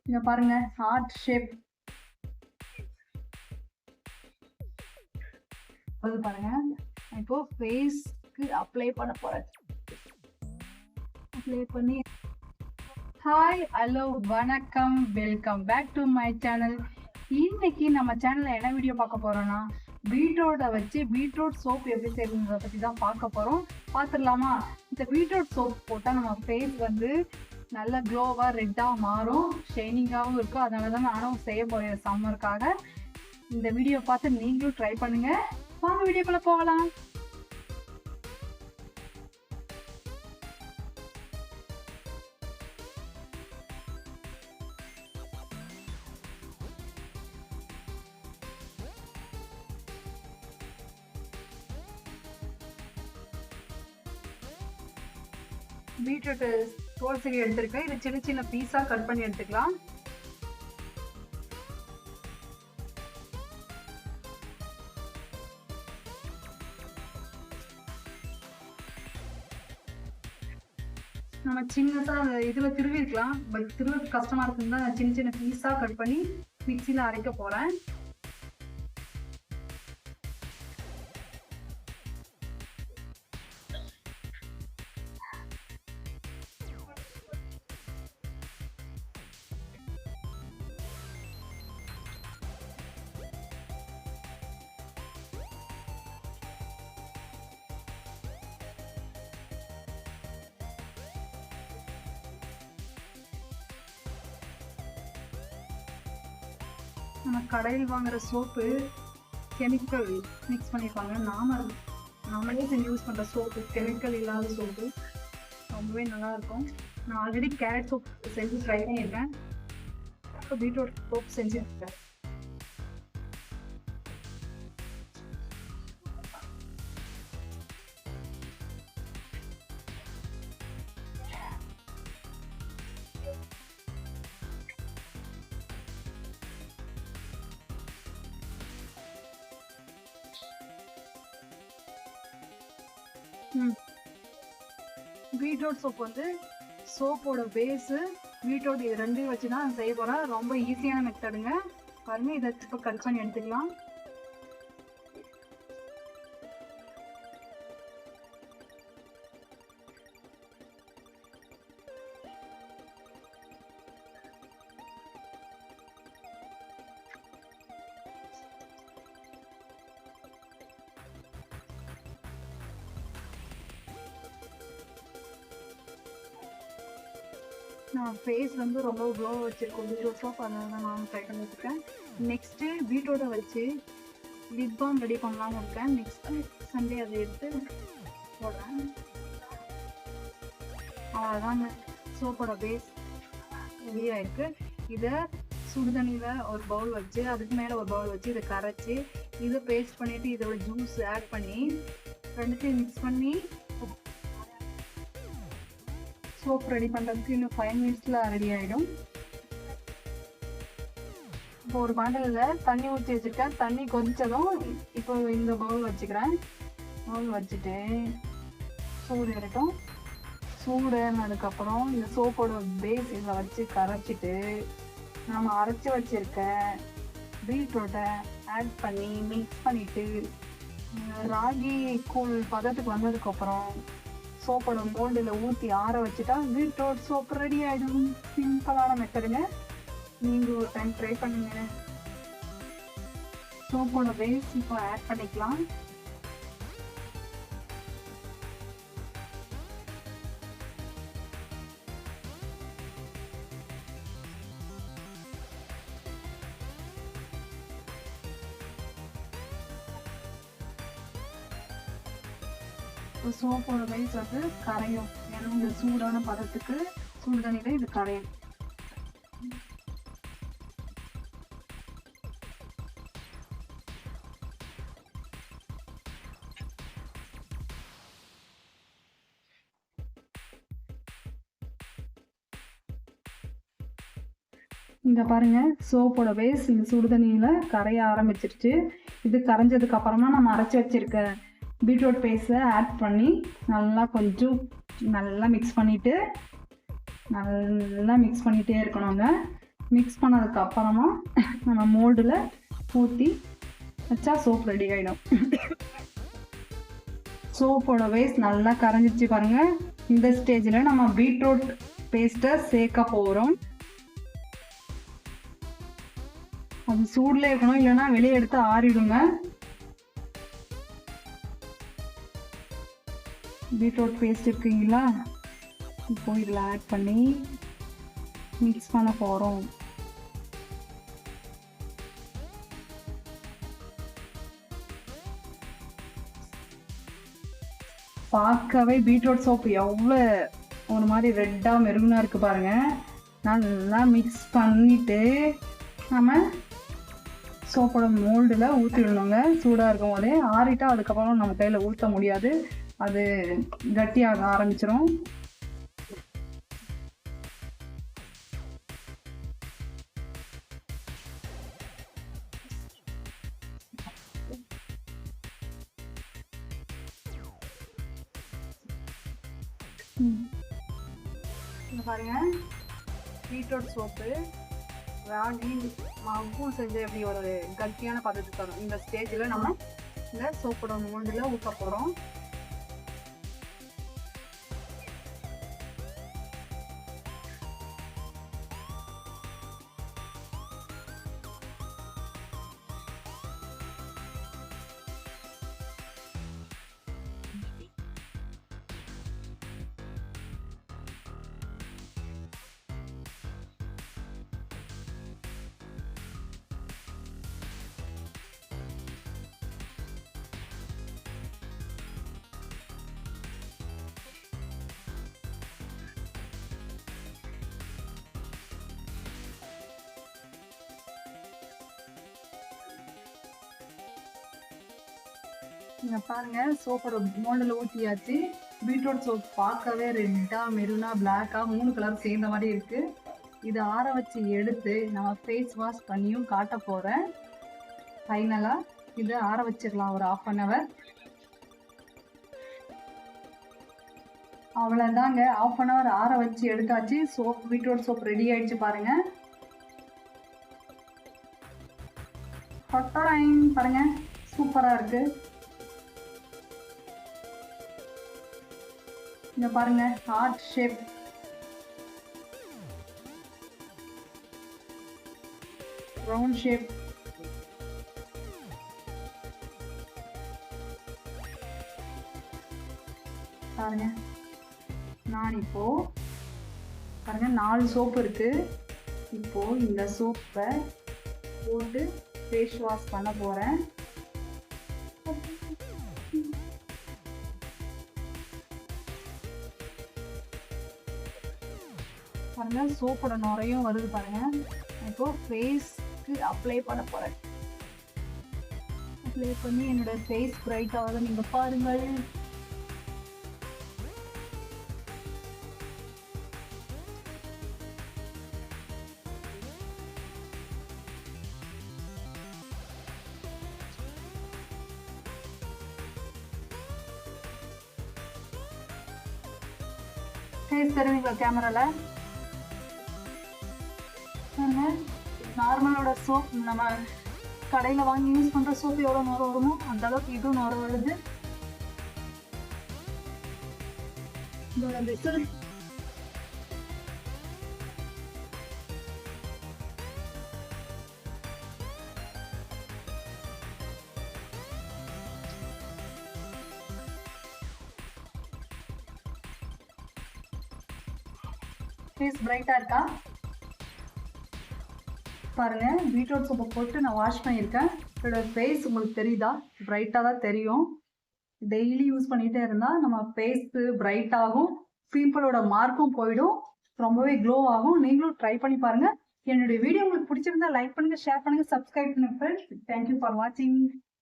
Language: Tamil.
இங்க பாருங்க ஹார்ட் ஷேப் அது பாருங்க. இப்போ ஃபேஸ்க்கு அப்ளை பண்ண போறேன். அப்ளை பண்ணி ஹாய் ஹலோ வணக்கம் welcome back to my channel. இன்னைக்கு நம்ம சேனல்ல என்ன வீடியோ பார்க்க போறோம்னா பீட்ரூட்டை வச்சு பீட்ரூட் சோப் எப்படி செய்யறதை பற்றி தான் பார்க்க போறோம். பார்த்துடலாமா? இந்த பீட்ரூட் சோப் போட்டால் நம்ம ஃபேஸ் வந்து நல்ல க்ளோவாக ரெட்டாக மாறும், ஷைனிங்காகவும் இருக்கும். அதனால தான் நானும் செய்ய போறேன் சம்மருக்காக. இந்த வீடியோ பார்த்து நீங்களும் ட்ரை பண்ணுங்க. வாங்க வீடியோக்குள்ள போகலாம். பீட்ரூட் தோல் சீவி எடுத்துருக்கேன். இது சின்ன சின்ன பீஸா கட் பண்ணி எடுத்துக்கலாம். நம்ம சின்னதா இதுல திருவிக்கலாம், பட் திருவது கஷ்டமா இருக்குன்னு தான் சின்ன சின்ன பீஸா கட் பண்ணி மிக்சியில அரைக்க போறேன். நம்ம கடையில் வாங்குற சோப்பு கெமிக்கல் மிக்ஸ் பண்ணியிருப்பாங்க. நாமளே செஞ்சு யூஸ் பண்ணுற சோப்பு, கெமிக்கல் இல்லாத சோப்பு ரொம்பவே நல்லா இருக்கும். நான் ஆல்ரெடி கேரட் சோப் செஞ்சு ட்ரை பண்ணியிருக்கேன். இப்போ பீட்ரூட் சோப் செஞ்சுருக்கேன். பீட்ரூட் சோப் வந்து சோப்போட பேஸு பீட்ரூட் இது ரெண்டையும் வச்சு தான் செய்ய போகிறேன். ரொம்ப ஈஸியான மெத்தடுங்க. பாருங்க, இதை இப்போ கட் பண்ணி எடுத்துக்கலாம். நான் ஃபேஸ் வந்து ரொம்ப க்ளோ வச்சுருக்கோம் பீட்ரூட் சோப், அதனால தான் நான் ட்ரை பண்ணியிருக்கேன். நெக்ஸ்ட்டு பீட்ரூட்டை வச்சு லிப் பாம் ரெடி பண்ணலாம்னு இருக்கேன். நெக்ஸ்ட்டு சண்டே அதை எடுத்து போடுறேன். அவ்வளோதாங்க, சோப்போட பேஸ் ரெடியாக இருக்குது. இதை சுடுதண்ணியில் ஒரு பவுல் வச்சு அதுக்கு மேலே ஒரு பவுல் வச்சு இதை கரைச்சி இதை பேஸ்ட் பண்ணிவிட்டு இதோட ஜூஸ் ஆட் பண்ணி ரெண்டுத்தையும் மிக்ஸ் பண்ணி சோப் ரெடி பண்ணுறதுக்கு இன்னும் 5 மினிட்ஸில் ரெடி ஆகிடும். இப்போ ஒரு பாட்டிலில் தண்ணி ஊற்றி வச்சுருக்கேன். தண்ணி கொதித்ததும் இப்போ இந்த பவுல் வச்சுக்கிறேன். பவுல் வச்சுட்டு சூடு எடுக்கும். சூடு ஏறினதுக்கப்புறம் இந்த சோப்போட பேஸ் இதில் வச்சு கரைச்சிட்டு நம்ம அரைச்சி வச்சுருக்க பீட்ரூட்டை ஆட் பண்ணி மிக்ஸ் பண்ணிவிட்டு ராகி கூழ் பதத்துக்கு வந்ததுக்கப்புறம் சோப்போட மோல்டில் ஊற்றி ஆற வச்சுட்டா பீட்ரூட் சோப் ரெடி ஆகிடும். சிம்பிளான மெத்தடுங்க, நீங்கள் ஒரு டைம் ட்ரை பண்ணுங்க. சோப்போட பேஸ் இப்போ ஆட் பண்ணிக்கலாம். சோப்போட பேஸ் வந்து கரையும். ஏன்னா இந்த சூடான பதத்துக்கு சூடு தண்ணியில் இது கரையும். இங்கே பாருங்கள், சோப்போட பேஸ் இந்த சுடு தண்ணியில் கரைய ஆரம்பிச்சிருச்சு. இது கரைஞ்சதுக்கு அப்புறமா நம்ம அரைச்சி வச்சிருக்க பீட்ரூட் பேஸ்ட்டை ஆட் பண்ணி நல்லா மிக்ஸ் பண்ணிவிட்டு நல்லா மிக்ஸ் பண்ணிகிட்டே இருக்கணுங்க. மிக்ஸ் பண்ணதுக்கு அப்புறமா நம்ம மோல்டில் ஊற்றி வச்சா சோப் ரெடி ஆகிடும். சோப்போட வேஸ்ட் நல்லா கரைஞ்சிச்சு பாருங்கள். இந்த ஸ்டேஜில் நம்ம பீட்ரூட் பேஸ்ட்டை சேர்க்க போகிறோம். அது சூடில் இருக்கணும், இல்லைன்னா வெளியே எடுத்து ஆறிடுங்க. பீட்ரூட் பேஸ்ட் இருக்குங்களா, இப்போ இதில் ஆட் பண்ணி மிக்ஸ் பண்ண போகிறோம். பார்க்கவே பீட்ரூட் சோப்பு எவ்வளோ ஒரு மாதிரி ரெட்டாக மெருகுனா இருக்குது பாருங்கள். நல்லா மிக்ஸ் பண்ணிவிட்டு நம்ம சோப்போட மோல்டில் ஊற்றிடணுங்க. சூடாக இருக்கும் போதே. ஆறிட்டா அதுக்கப்புறம் நம்ம கையில் ஊற்ற முடியாது, அது கட்டியாக ஆரம்பிச்சிடும். பாருங்க, பீட்ரூட் சோப்பு ராகி மாவும் செஞ்சு எப்படி ஒரு கட்டியான பதத்துக்கு தரும். இந்த ஸ்டேஜில் நம்ம இந்த சோப்போட மோல்டில் ஊற்ற போகிறோம். இங்க பாருங்க, சோப்போட மோல்டில் ஊற்றியாச்சு. பீட்ரூட் சோப் பார்க்கவே ரெட்டாக மெரூனா பிளாக்காக 3 கலர் சேர்ந்த மாதிரி இருக்கு. இதை ஆற வச்சு எடுத்து நம்ம ஃபேஸ் வாஷ் பண்ணியும் காட்ட போகிறேன். ஃபைனலாக இதை ஆற வச்சிடலாம் ஒரு 1/2 hour. அவ்வளோதாங்க, 1/2 hour ஆற வச்சு எடுத்தாச்சு. சோப் பீட்ரூட் சோப் ரெடி ஆயிடுச்சு பாருங்க. பாருங்க, சூப்பராக இருக்கு. இங்க பாருங்க, ஹார்ட் ஷேப், ரவுண்ட் ஷேப், பாருங்க. நான் இப்போ பாருங்க 4 சோப்பு இருக்கு. இப்போ இந்த சோப்பை போட்டு ஃபேஸ் வாஷ் பண்ண போறேன். பாருங்க, சோப்போட நுரையும் வருது பாருங்க. இப்போ ஃபேஸ்க்கு அப்ளை பண்ண போறேன். அப்ளை பண்ணி என்னோட ஃபேஸ் பிரைட் ஆகுது, நீங்க பாருங்கள். ஃபேஸ் தெரியுங்களா கேமரால? நார்மலோட சோப், நம்ம கடையில் வாங்கி யூஸ் பண்ணுற சோப் எவ்வளோ நுரை வருமோ அந்த அளவுக்கு இதுவும் நுரை வருது. ஃபேஸ் பிரைட்டாக இருக்கா பாருங்க. பீட்ரூட் சோப்பை போட்டு நான் வாஷ் பண்ணியிருக்கேன். என்னோட ஃபேஸ் உங்களுக்கு தெரியுதா? பிரைட்டாக தான் தெரியும். டெய்லி யூஸ் பண்ணிகிட்டே இருந்தால் நம்ம ஃபேஸ்க்கு பிரைட் ஆகும், பிம்பிளோட மார்க்கும் போயிடும், ரொம்பவே க்ளோ ஆகும். நீங்களும் ட்ரை பண்ணி பாருங்கள். என்னுடைய வீடியோ உங்களுக்கு பிடிச்சிருந்தா லைக் பண்ணுங்கள், ஷேர் பண்ணுங்கள், சப்ஸ்கிரைப் பண்ணுங்கள் ஃப்ரெண்ட்ஸ். தேங்க்யூ ஃபார் வாட்சிங்.